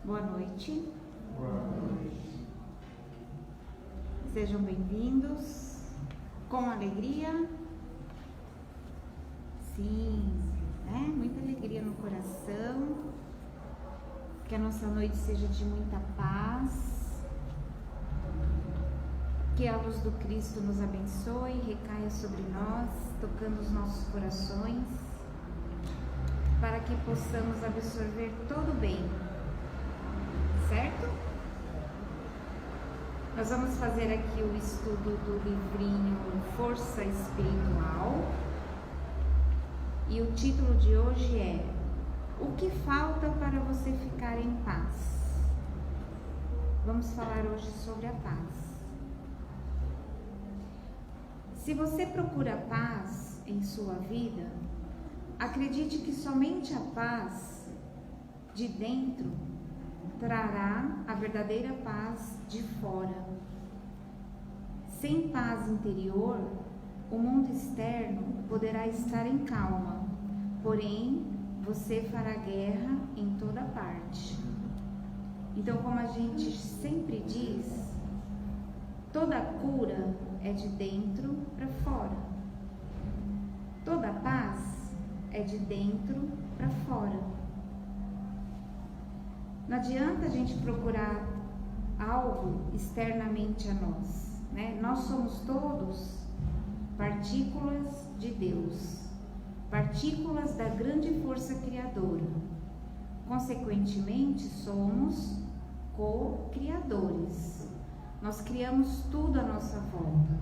Boa noite. Boa noite. Sejam bem-vindos. Com alegria? Sim, né? Muita alegria no coração. Que a nossa noite seja de muita paz. Que a luz do Cristo nos abençoe, recaia sobre nós, tocando os nossos corações, para que possamos absorver todo o bem. Certo? Nós vamos fazer aqui o estudo do livrinho Força Espiritual. E o título de hoje é: O que falta para você ficar em paz? Vamos falar hoje sobre a paz. Se você procura paz em sua vida, acredite que somente a paz de dentro trará a verdadeira paz de fora. Sem paz interior, o mundo externo poderá estar em calma, porém você fará guerra em toda parte. Então, como a gente sempre diz, toda cura é de dentro para fora. Toda paz é de dentro para fora. Não adianta a gente procurar algo externamente a nós, né? Nós somos todos partículas de Deus, partículas da grande força criadora. Consequentemente, somos co-criadores. Nós criamos tudo à nossa volta.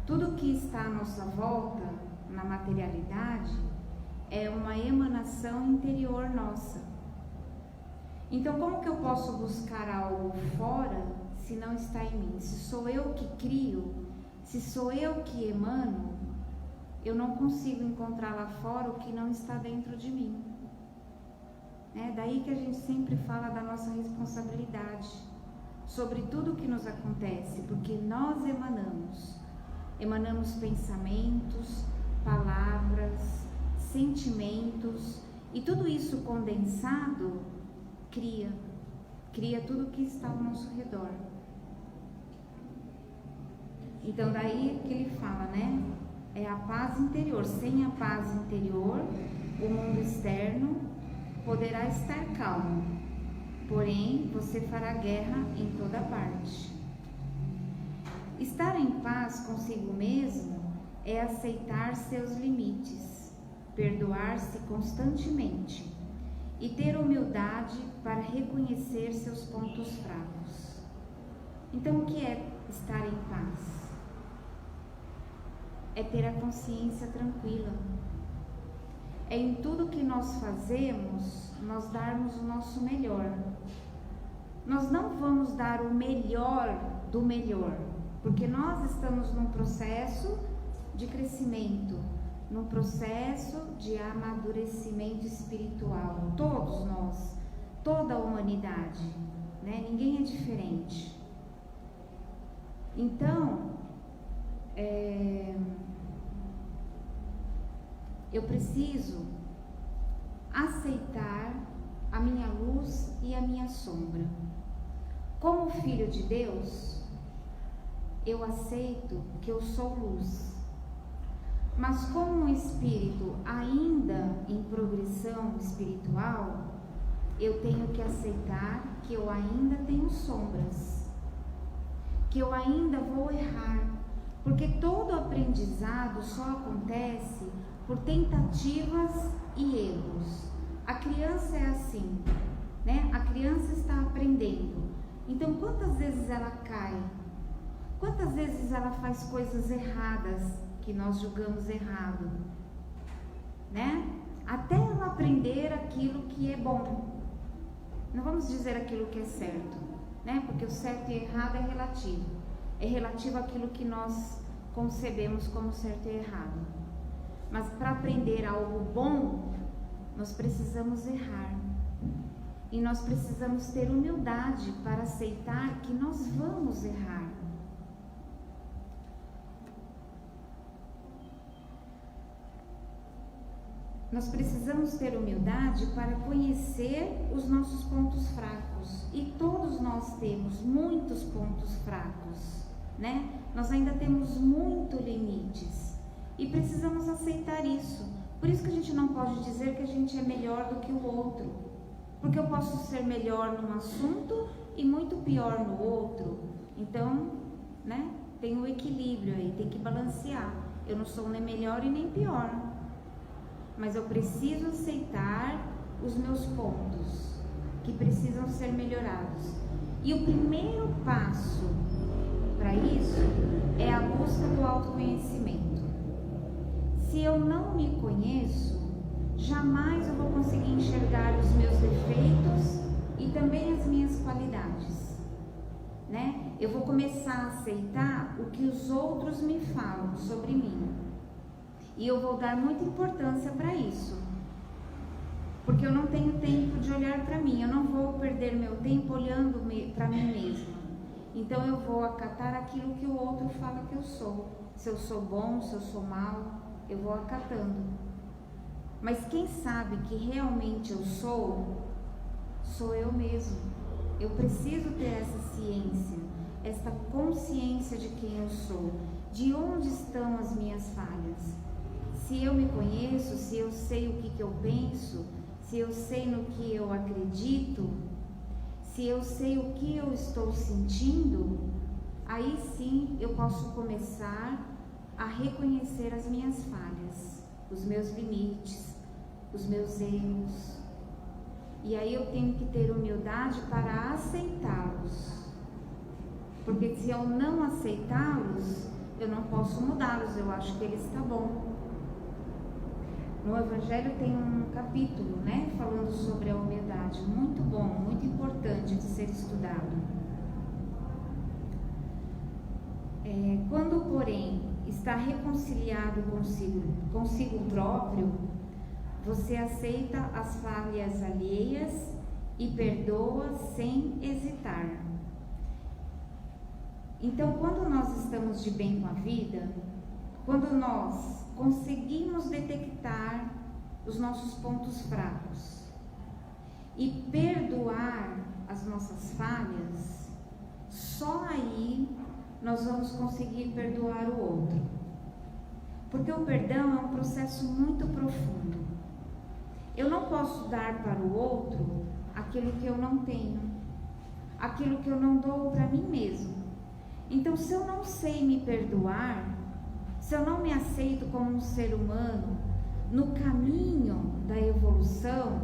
Tudo que está à nossa volta, na materialidade, é uma emanação interior nossa. Então, como que eu posso buscar algo fora se não está em mim? Se sou eu que crio, se sou eu que emano, eu não consigo encontrar lá fora o que não está dentro de mim. É daí que a gente sempre fala da nossa responsabilidade sobre tudo que nos acontece, porque nós emanamos pensamentos, palavras, sentimentos, e tudo isso condensado cria tudo que está ao nosso redor. Então daí que ele fala, né? É a paz interior. Sem a paz interior, o mundo externo poderá estar calmo, porém você fará guerra em toda parte. Estar em paz consigo mesmo é aceitar seus limites, perdoar-se constantemente e ter humildade para reconhecer seus pontos fracos. Então, o que é estar em paz? É ter a consciência tranquila. É em tudo que nós fazemos, nós darmos o nosso melhor. Nós não vamos dar o melhor do melhor, porque nós estamos num processo de crescimento, num processo de amadurecimento espiritual. Todos nós, toda a humanidade, né? Ninguém é diferente. Então, eu preciso aceitar a minha luz e a minha sombra. Como filho de Deus, eu aceito que eu sou luz. Mas como um espírito ainda em progressão espiritual, eu tenho que aceitar que eu ainda tenho sombras, que eu ainda vou errar, porque todo aprendizado só acontece por tentativas e erros. A criança é assim, né? A criança está aprendendo. Então, quantas vezes ela cai? Quantas vezes ela faz coisas erradas que nós julgamos errado, né? Até ela aprender aquilo que é bom. Não vamos dizer aquilo que é certo, né? Porque o certo e errado é relativo. É relativo àquilo que nós concebemos como certo e errado. Mas para aprender algo bom, nós precisamos errar. E nós precisamos ter humildade para aceitar que nós vamos errar. nós precisamos ter humildade para conhecer os nossos pontos fracos. E todos nós temos muitos pontos fracos, né? Nós ainda temos muitos limites e precisamos aceitar isso. Por isso que a gente não pode dizer que a gente é melhor do que o outro, porque eu posso ser melhor num assunto e muito pior no outro. Então, né, tem um equilíbrio aí, tem que balancear. Eu não sou nem melhor e nem pior, mas eu preciso aceitar os meus pontos que precisam ser melhorados. E o primeiro passo para isso é a busca do autoconhecimento. Se eu não me conheço, jamais eu vou conseguir enxergar os meus defeitos e também as minhas qualidades, né? Eu vou começar a aceitar o que os outros me falam sobre mim. E eu vou dar muita importância para isso, porque eu não tenho tempo de olhar para mim, eu não vou perder meu tempo olhando para mim mesma. Então eu vou acatar aquilo que o outro fala que eu sou. Se eu sou bom, se eu sou mal, eu vou acatando. Mas quem sabe que realmente eu sou eu mesmo. Eu preciso ter essa ciência, essa consciência de quem eu sou, de onde estão as minhas falhas. Se eu me conheço, se eu sei o que eu penso, se eu sei no que eu acredito, se eu sei o que eu estou sentindo, aí sim eu posso começar a reconhecer as minhas falhas, os meus limites, os meus erros. E aí eu tenho que ter humildade para aceitá-los, porque se eu não aceitá-los, eu não posso mudá-los, eu acho que ele está bom. No Evangelho tem um capítulo, né, falando sobre a humildade, muito bom, muito importante de ser estudado. Quando, porém, está reconciliado consigo próprio, você aceita as falhas alheias e perdoa sem hesitar. Então, quando nós estamos de bem com a vida, quando nós conseguimos detectar os nossos pontos fracos e perdoar as nossas falhas, só aí nós vamos conseguir perdoar o outro. Porque o perdão é um processo muito profundo. Eu não posso dar para o outro aquilo que eu não tenho, aquilo que eu não dou para mim mesmo. Então, se eu não sei me perdoar, se eu não me aceito como um ser humano no caminho da evolução,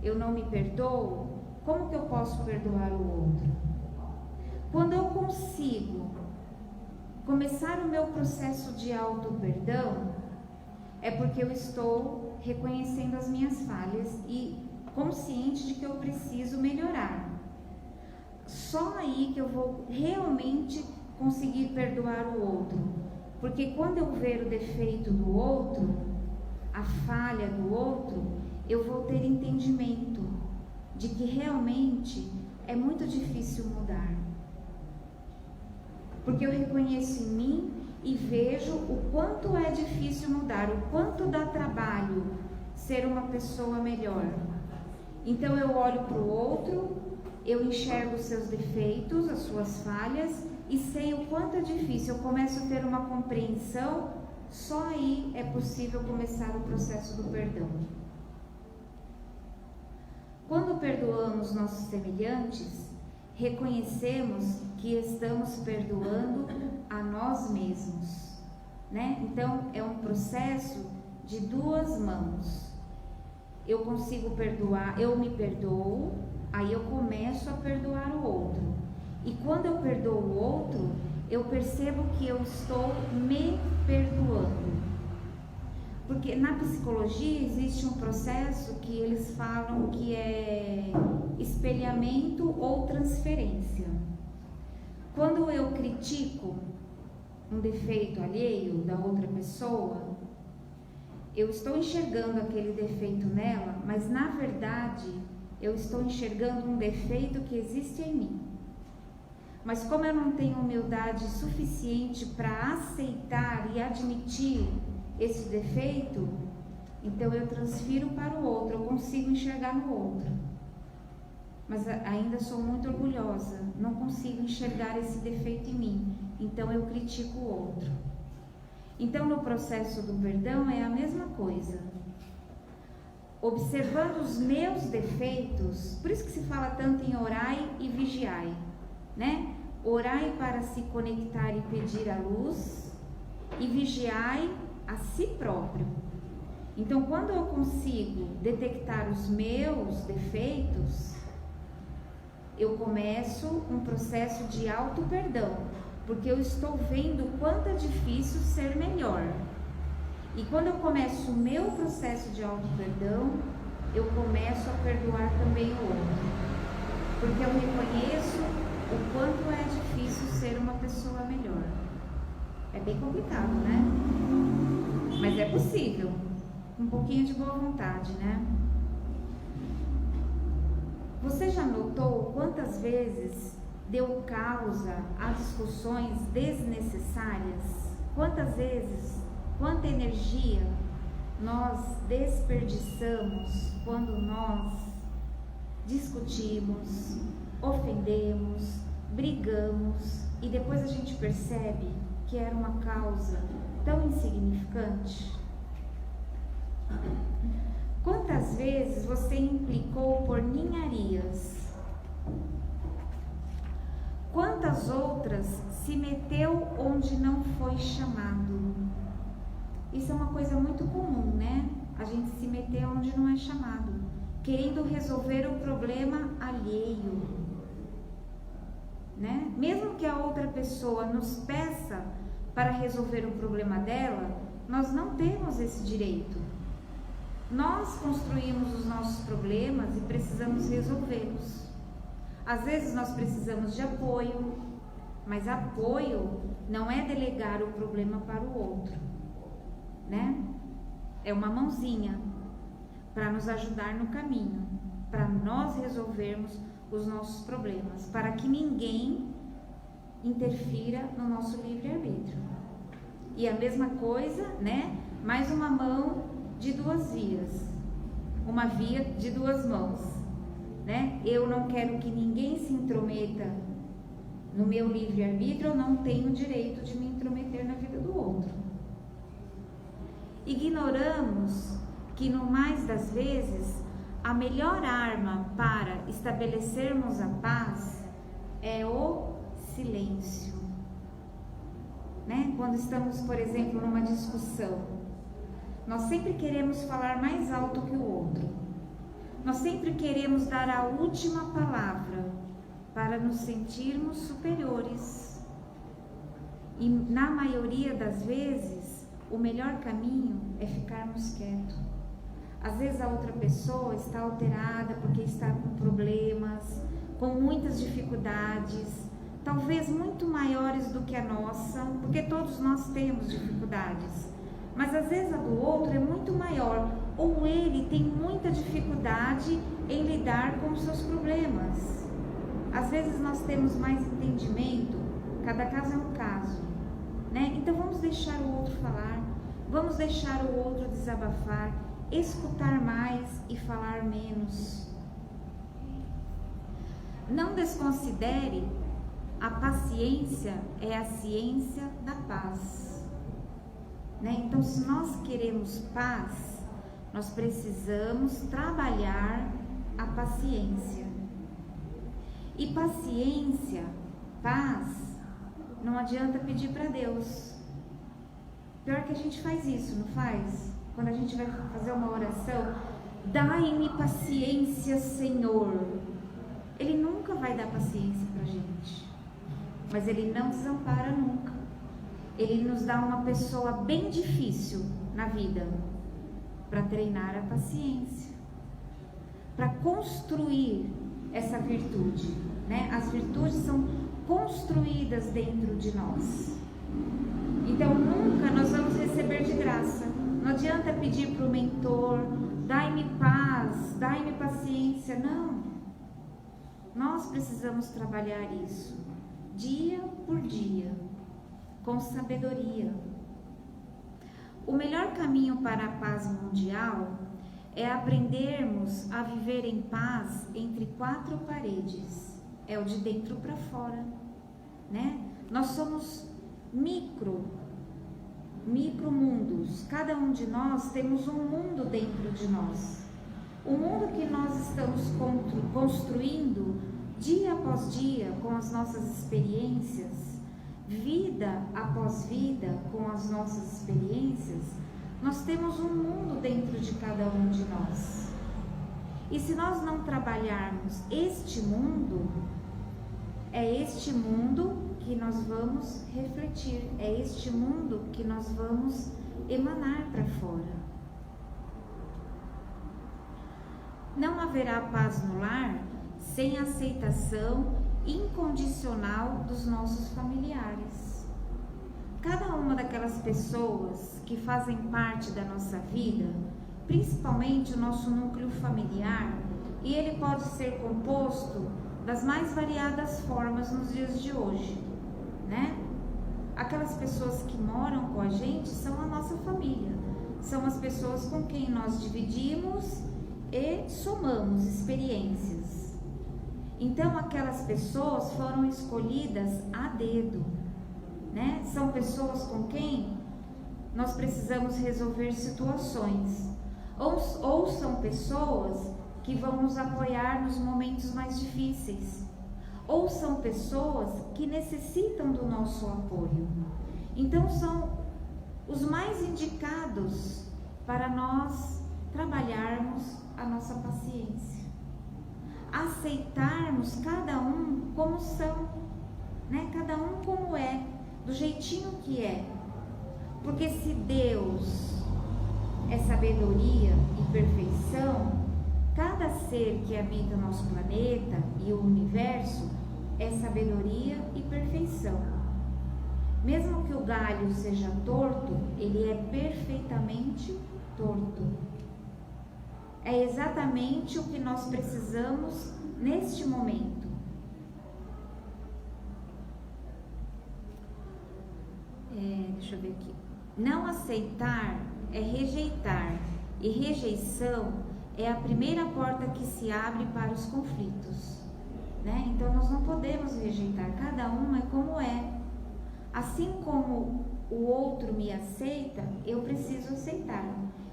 eu não me perdoo, como que eu posso perdoar o outro? Quando eu consigo começar o meu processo de auto-perdão, é porque eu estou reconhecendo as minhas falhas e consciente de que eu preciso melhorar. Só aí que eu vou realmente conseguir perdoar o outro. Porque quando eu ver o defeito do outro, a falha do outro, eu vou ter entendimento de que realmente é muito difícil mudar. Porque eu reconheço em mim e vejo o quanto é difícil mudar, o quanto dá trabalho ser uma pessoa melhor. Então eu olho para o outro, eu enxergo os seus defeitos, as suas falhas e sei o quanto é difícil. Eu começo a ter uma compreensão, só aí é possível começar o processo do perdão. Quando perdoamos nossos semelhantes, reconhecemos que estamos perdoando a nós mesmos, né? Então é um processo de duas mãos. Eu consigo perdoar, eu me perdoo, aí eu começo a perdoar o outro. E quando eu perdoo o outro, eu percebo que eu estou me perdoando. Porque na psicologia existe um processo que eles falam que é espelhamento ou transferência. Quando eu critico um defeito alheio da outra pessoa, eu estou enxergando aquele defeito nela, mas na verdade eu estou enxergando um defeito que existe em mim. Mas como eu não tenho humildade suficiente para aceitar e admitir esse defeito, Então eu transfiro para o outro, eu consigo enxergar no outro. Mas ainda sou muito orgulhosa, não consigo enxergar esse defeito em mim, então eu critico o outro. Então no processo do perdão é a mesma coisa. Observando os meus defeitos, por isso que se fala tanto em orai e vigiai, né? Orai para se conectar e pedir a luz, e vigiai a si próprio. Então, quando eu consigo detectar os meus defeitos, eu começo um processo de auto-perdão, porque eu estou vendo o quanto é difícil ser melhor. E quando eu começo o meu processo de auto-perdão, eu começo a perdoar também o outro, porque eu reconheço o quanto é difícil ser uma pessoa melhor. É bem complicado, né? Mas é possível. Um pouquinho de boa vontade, né? Você já notou quantas vezes deu causa a discussões desnecessárias? Quantas vezes, quanta energia nós desperdiçamos quando nós discutimos, ofendemos, brigamos e depois a gente percebe que era uma causa tão insignificante? Quantas vezes você implicou por ninharias? Quantas outras se meteu onde não foi chamado? Isso é uma coisa muito comum, né? A gente se meter onde não é chamado, querendo resolver o problema alheio, né? Mesmo que a outra pessoa nos peça para resolver o problema dela, nós não temos esse direito. Nós construímos os nossos problemas e precisamos resolvê-los. Às vezes nós precisamos de apoio, mas apoio não é delegar o problema para o outro, né? É uma mãozinha para nos ajudar no caminho, para nós resolvermos os nossos problemas, para que ninguém interfira no nosso livre-arbítrio. E a mesma coisa, né? Mais uma mão de duas vias, uma via de duas mãos, né? Eu não quero que ninguém se intrometa no meu livre-arbítrio, eu não tenho o direito de me intrometer na vida do outro. Ignoramos que, no mais das vezes, a melhor arma para estabelecermos a paz é o silêncio, né? Quando estamos, por exemplo, numa discussão, nós sempre queremos falar mais alto que o outro. Nós sempre queremos dar a última palavra para nos sentirmos superiores. E na maioria das vezes, o melhor caminho é ficarmos quietos. Às vezes a outra pessoa está alterada porque está com problemas, com muitas dificuldades, talvez muito maiores do que a nossa, porque todos nós temos dificuldades. Mas às vezes a do outro é muito maior, ou ele tem muita dificuldade em lidar com os seus problemas. Às vezes nós temos mais entendimento, cada caso é um caso, né? Então vamos deixar o outro falar, vamos deixar o outro desabafar, escutar mais e falar menos. Não desconsidere, a paciência é a ciência da paz. Né? Então, se nós queremos paz, nós precisamos trabalhar a paciência. E paciência, paz, não adianta pedir para Deus. Pior que a gente faz isso, não faz? Quando a gente vai fazer uma oração, dai-me paciência, Senhor. Ele nunca vai dar paciência para a gente, mas Ele não desampara nunca. Ele nos dá uma pessoa bem difícil na vida para treinar a paciência, para construir essa virtude, né? As virtudes são construídas dentro de nós. Então nunca nós vamos receber de graça. Não adianta pedir para o mentor, dai-me paz, dai-me paciência. Não. Nós precisamos trabalhar isso dia por dia, com sabedoria. o melhor caminho para a paz mundial é aprendermos a viver em paz entre quatro paredes. É o de dentro para fora, né? Nós somos micro mundos. Cada um de nós temos um mundo dentro de nós. O mundo que nós estamos construindo dia após dia com as nossas experiências, vida após vida com as nossas experiências, nós temos um mundo dentro de cada um de nós. E se nós não trabalharmos este mundo, é este mundo que nós vamos refletir, é este mundo que nós vamos emanar para fora. Não haverá paz no lar sem aceitação incondicional dos nossos familiares. Cada uma daquelas pessoas que fazem parte da nossa vida, principalmente o nosso núcleo familiar, e ele pode ser composto das mais variadas formas nos dias de hoje, né? Aquelas pessoas que moram com a gente são a nossa família, são as pessoas com quem nós dividimos e somamos experiências. Então aquelas pessoas foram escolhidas a dedo, né? São pessoas com quem nós precisamos resolver situações, ou são pessoas que vão nos apoiar nos momentos mais difíceis, ou são pessoas que necessitam do nosso apoio. Então são os mais indicados para nós trabalharmos a nossa paciência, aceitarmos cada um como são, né? Cada um como é, do jeitinho que é. Porque se Deus é sabedoria e perfeição, cada ser que habita o nosso planeta e o universo é sabedoria e perfeição. Mesmo que o galho seja torto, ele é perfeitamente torto. É exatamente o que nós precisamos neste momento. Deixa eu ver aqui. Não aceitar é rejeitar, e rejeição é a primeira porta que se abre para os conflitos, né? Então nós não podemos rejeitar, cada um é como é. Assim como o outro me aceita, eu preciso aceitar.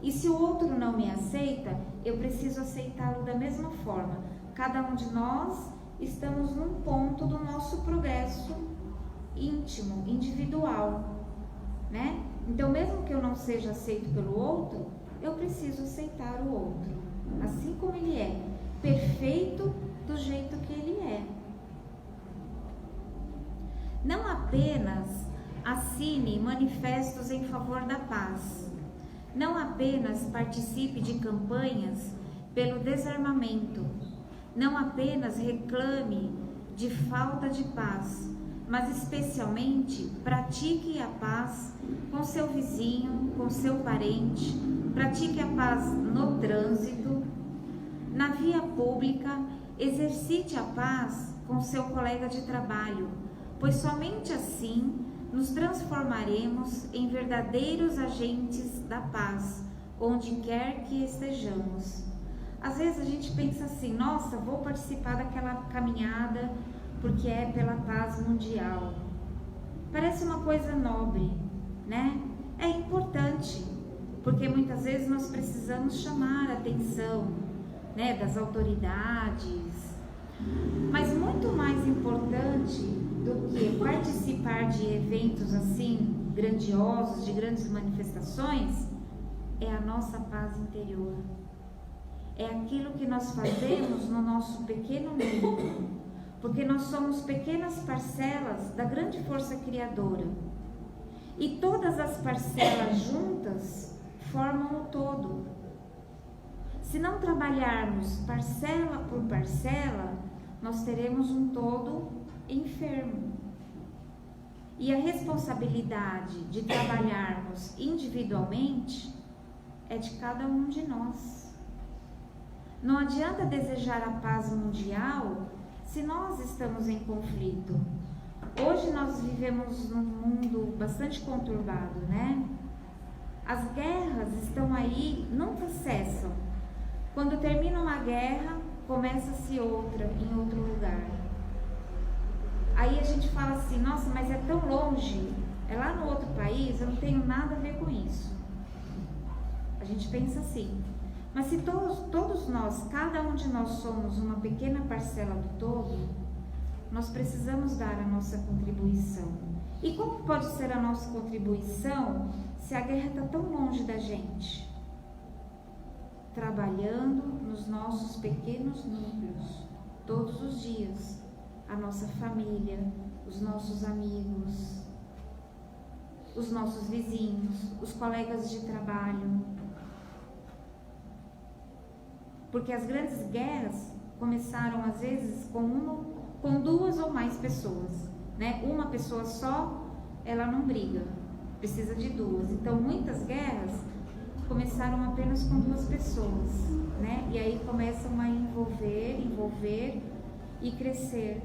E se o outro não me aceita, eu preciso aceitá-lo da mesma forma. Cada um de nós estamos num ponto do nosso progresso íntimo, individual, né? Então, mesmo que eu não seja aceito pelo outro, eu preciso aceitar o outro, assim como ele é, perfeito do jeito que ele é. Não apenas assine manifestos em favor da paz, não apenas participe de campanhas pelo desarmamento, não apenas reclame de falta de paz, mas especialmente pratique a paz com seu vizinho, com seu parente, pratique a paz no trânsito, na via pública, exercite a paz com seu colega de trabalho, pois somente assim nos transformaremos em verdadeiros agentes da paz, onde quer que estejamos. Às vezes a gente pensa assim, nossa, vou participar daquela caminhada porque é pela paz mundial. Parece uma coisa nobre, né? É importante, porque muitas vezes nós precisamos chamar a atenção, né, das autoridades. Mas muito mais importante do que participar de eventos assim grandiosos, de grandes manifestações, é a nossa paz interior. É aquilo que nós fazemos no nosso pequeno mundo, porque nós somos pequenas parcelas da grande força criadora. E todas as parcelas juntas formam o todo. Se não trabalharmos parcela por parcela, nós teremos um todo enfermo. E a responsabilidade de trabalharmos individualmente é de cada um de nós. Não adianta desejar a paz mundial se nós estamos em conflito. Hoje nós vivemos num mundo bastante conturbado, né? As guerras estão aí, nunca cessam. Quando termina uma guerra, começa-se outra em outro lugar. Aí a gente fala assim, nossa, mas é tão longe, é lá no outro país, eu não tenho nada a ver com isso. A gente pensa assim. Mas se todos nós, cada um de nós somos uma pequena parcela do todo, nós precisamos dar a nossa contribuição. E como pode ser a nossa contribuição se a guerra está tão longe da gente? Trabalhando nos nossos pequenos núcleos, todos os dias, a nossa família, os nossos amigos, os nossos vizinhos, os colegas de trabalho. Porque as grandes guerras começaram às vezes com duas ou mais pessoas, né? Uma pessoa só, ela não briga, precisa de duas. Então muitas guerras começaram apenas com duas pessoas, né? E aí começam a envolver e crescer.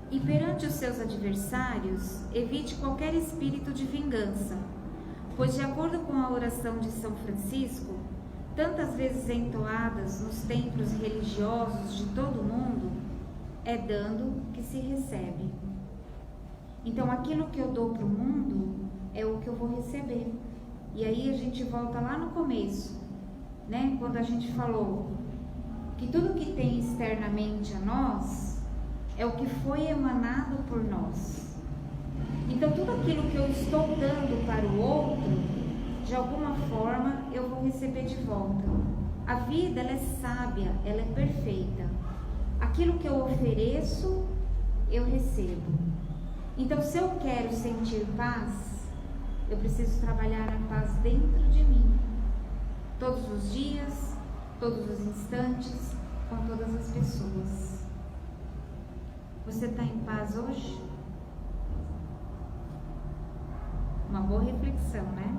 E perante os seus adversários, evite qualquer espírito de vingança, pois de acordo com a oração de São Francisco, tantas vezes entoadas nos templos religiosos de todo o mundo, é dando que se recebe. Então aquilo que eu dou para o mundo é o que eu vou receber. E aí a gente volta lá no começo, né? Quando a gente falou que tudo que tem externamente a nós é o que foi emanado por nós. Então tudo aquilo que eu estou dando para o outro, de alguma forma eu vou receber de volta. A vida, ela é sábia, ela é perfeita. Aquilo que eu ofereço, eu recebo. Então se eu quero sentir paz, eu preciso trabalhar a paz dentro de mim. Todos os dias, todos os instantes, com todas as pessoas. Você está em paz hoje? Uma boa reflexão, né?